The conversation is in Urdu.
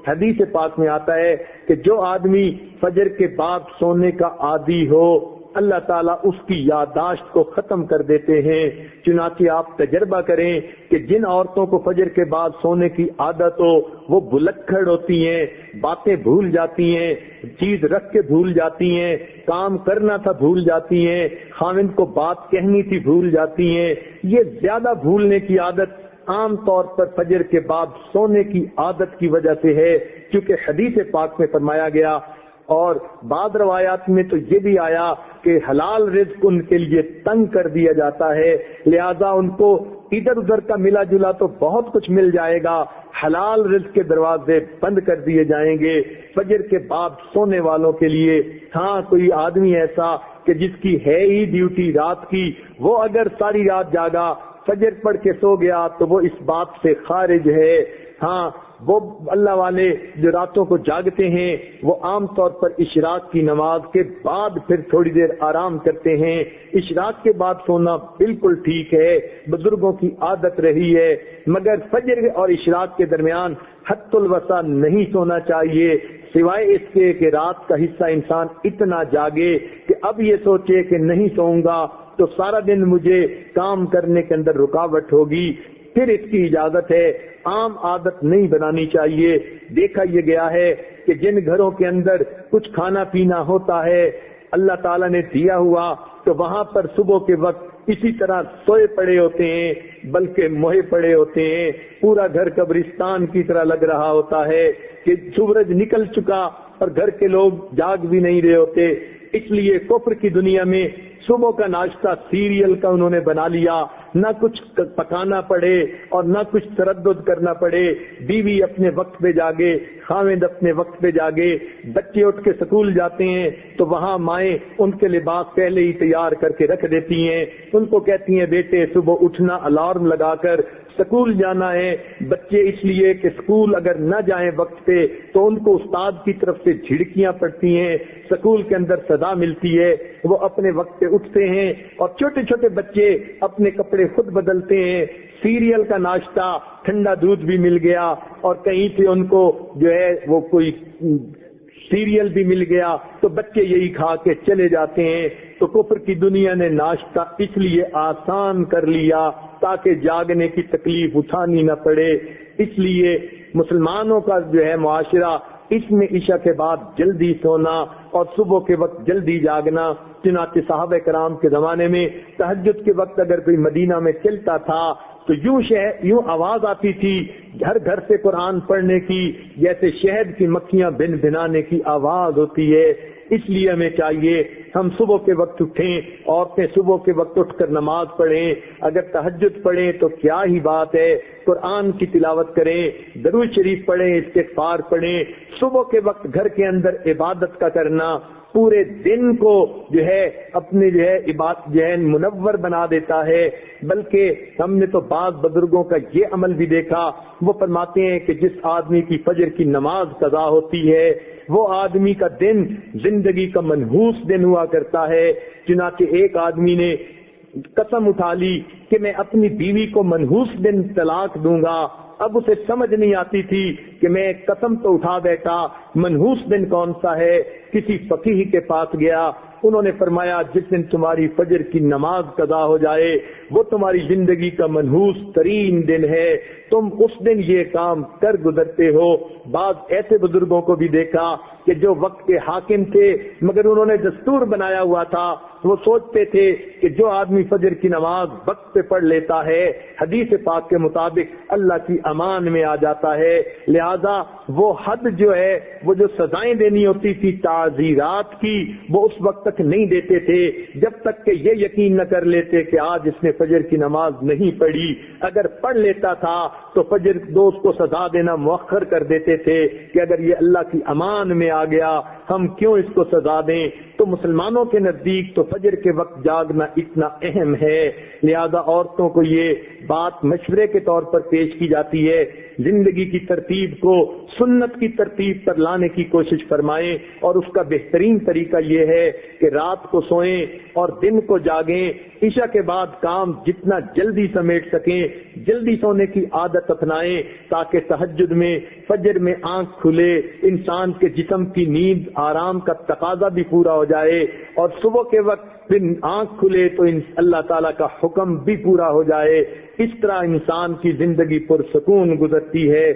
حدیث پاک میں آتا ہے کہ جو آدمی فجر کے بعد سونے کا عادی ہو اللہ تعالیٰ اس کی یادداشت کو ختم کر دیتے ہیں۔ چنانچہ آپ تجربہ کریں کہ جن عورتوں کو فجر کے بعد سونے کی عادت ہو وہ بلکھڑ ہوتی ہیں، باتیں بھول جاتی ہیں، چیز رکھ کے بھول جاتی ہیں، کام کرنا تھا بھول جاتی ہیں، خاوند کو بات کہنی تھی بھول جاتی ہیں۔ یہ زیادہ بھولنے کی عادت عام طور پر فجر کے بعد سونے کی عادت کی وجہ سے ہے، کیونکہ حدیث پاک میں فرمایا گیا اور بعض روایات میں تو یہ بھی آیا کہ حلال رزق ان کے لیے تنگ کر دیا جاتا ہے، لہذا ان کو ادھر ادھر کا ملا جلا تو بہت کچھ مل جائے گا، حلال رزق کے دروازے بند کر دیے جائیں گے فجر کے بعد سونے والوں کے لیے۔ ہاں کوئی آدمی ایسا کہ جس کی ہے ہی ڈیوٹی رات کی، وہ اگر ساری رات جاگا فجر پڑھ کے سو گیا تو وہ اس بات سے خارج ہے۔ ہاں وہ اللہ والے جو راتوں کو جاگتے ہیں وہ عام طور پر اشراق کی نماز کے بعد پھر تھوڑی دیر آرام کرتے ہیں۔ اشراق کے بعد سونا بالکل ٹھیک ہے، بزرگوں کی عادت رہی ہے، مگر فجر اور اشراق کے درمیان حد الوسع نہیں سونا چاہیے، سوائے اس کے کہ رات کا حصہ انسان اتنا جاگے کہ اب یہ سوچے کہ نہیں سوؤں گا تو سارا دن مجھے کام کرنے کے اندر رکاوٹ ہوگی، پھر اس کی اجازت ہے۔ عام عادت نہیں بنانی چاہیے۔ دیکھا یہ گیا ہے کہ جن گھروں کے اندر کچھ کھانا پینا ہوتا ہے اللہ تعالیٰ نے دیا ہوا تو وہاں پر صبح کے وقت اسی طرح سوئے پڑے ہوتے ہیں، بلکہ موہے پڑے ہوتے ہیں، پورا گھر قبرستان کی طرح لگ رہا ہوتا ہے کہ سورج نکل چکا اور گھر کے لوگ جاگ بھی نہیں رہے ہوتے۔ اس لیے کفر کی دنیا میں صبح کا ناشتہ سیریل کا انہوں نے بنا لیا، نہ کچھ پکانا پڑے اور نہ کچھ تردد کرنا پڑے، بیوی اپنے وقت پہ جاگے، خاوند اپنے وقت پہ جاگے، بچے اٹھ کے سکول جاتے ہیں تو وہاں مائیں ان کے لباس پہلے ہی تیار کر کے رکھ دیتی ہیں، ان کو کہتی ہیں بیٹے صبح اٹھنا الارم لگا کر سکول جانا ہے۔ بچے اس لیے کہ سکول اگر نہ جائیں وقت پہ تو ان کو استاد کی طرف سے جھڑکیاں پڑتی ہیں، سکول کے اندر سزا ملتی ہے، وہ اپنے وقت پہ اٹھتے ہیں اور چھوٹے چھوٹے بچے اپنے کپڑے خود بدلتے ہیں، سیریل کا ناشتہ، ٹھنڈا دودھ بھی مل گیا اور کہیں سے ان کو جو ہے وہ کوئی سیریل بھی مل گیا تو بچے یہی کھا کے چلے جاتے ہیں۔ تو کفر کی دنیا نے ناشتہ اس لیے آسان کر لیا تاکہ جاگنے کی تکلیف اٹھانی نہ پڑے۔ اس لیے مسلمانوں کا جو ہے معاشرہ اس میں عشاء کے بعد جلدی سونا اور صبح کے وقت جلدی جاگنا، چنانچہ صحابہ کرام کے زمانے میں تہجد کے وقت اگر کوئی مدینہ میں چلتا تھا تو یوں آواز آتی تھی گھر گھر سے قرآن پڑھنے کی، جیسے شہد کی مکھیاں بن بنانے کی آواز ہوتی ہے۔ اس لیے ہمیں چاہیے ہم صبح کے وقت اٹھیں، عورتیں صبح کے وقت اٹھ کر نماز پڑھیں، اگر تہجد پڑھیں تو کیا ہی بات ہے، قرآن کی تلاوت کریں، درود شریف پڑھیں، استغفار پڑھیں۔ صبح کے وقت گھر کے اندر عبادت کا کرنا پورے دن کو جو ہے اپنے جو ہے عبادت جو ہے منور بنا دیتا ہے۔ بلکہ ہم نے تو بعض بزرگوں کا یہ عمل بھی دیکھا، وہ فرماتے ہیں کہ جس آدمی کی فجر کی نماز قضا ہوتی ہے وہ آدمی کا دن زندگی کا منحوس دن ہوا کرتا ہے۔ چنانچہ ایک آدمی نے قسم اٹھا لی کہ میں اپنی بیوی کو منحوس دن طلاق دوں گا، اب اسے سمجھ نہیں آتی تھی کہ میں قسم تو اٹھا بیٹھا، منحوس دن کون سا ہے؟ کسی فقیہ کے پاس گیا، انہوں نے فرمایا جس دن تمہاری فجر کی نماز قضا ہو جائے وہ تمہاری زندگی کا منحوس ترین دن ہے، تم اس دن یہ کام کر گزرتے ہو۔ بعض ایسے بزرگوں کو بھی دیکھا کہ جو وقت کے حاکم تھے مگر انہوں نے دستور بنایا ہوا تھا، وہ سوچتے تھے کہ جو آدمی فجر کی نماز وقت پہ پڑھ لیتا ہے حدیث پاک کے مطابق اللہ کی امان میں آ جاتا ہے، لہذا وہ حد جو ہے وہ جو سزائیں دینی ہوتی تھی تعزیرات کی وہ اس وقت تک نہیں دیتے تھے جب تک کہ یہ یقین نہ کر لیتے کہ آج اس نے فجر کی نماز نہیں پڑھی۔ اگر پڑھ لیتا تھا تو فجر دوست کو سزا دینا مؤخر کر دیتے تھے کہ اگر یہ اللہ کی امان میں آ گیا ہم کیوں اس کو سزا دیں؟ تو مسلمانوں کے نزدیک تو فجر کے وقت جاگنا اتنا اہم ہے، لہذا عورتوں کو یہ بات مشورے کے طور پر پیش کی جاتی ہے، زندگی کی ترتیب کو سنت کی ترتیب پر لانے کی کوشش فرمائیں، اور اس کا بہترین طریقہ یہ ہے کہ رات کو سوئیں اور دن کو جاگیں، عشاء کے بعد کام جتنا جلدی سمیٹ سکیں جلدی سونے کی عادت اپنائیں، تاکہ تہجد میں فجر میں آنکھ کھلے، انسان کے جسم کی نیند آرام کا تقاضا بھی پورا ہو جائے، اور صبح کے وقت پھر آنکھ کھلے تو اللہ تعالیٰ کا حکم بھی پورا ہو جائے۔ اس طرح انسان کی زندگی پرسکون گزرتی ہے۔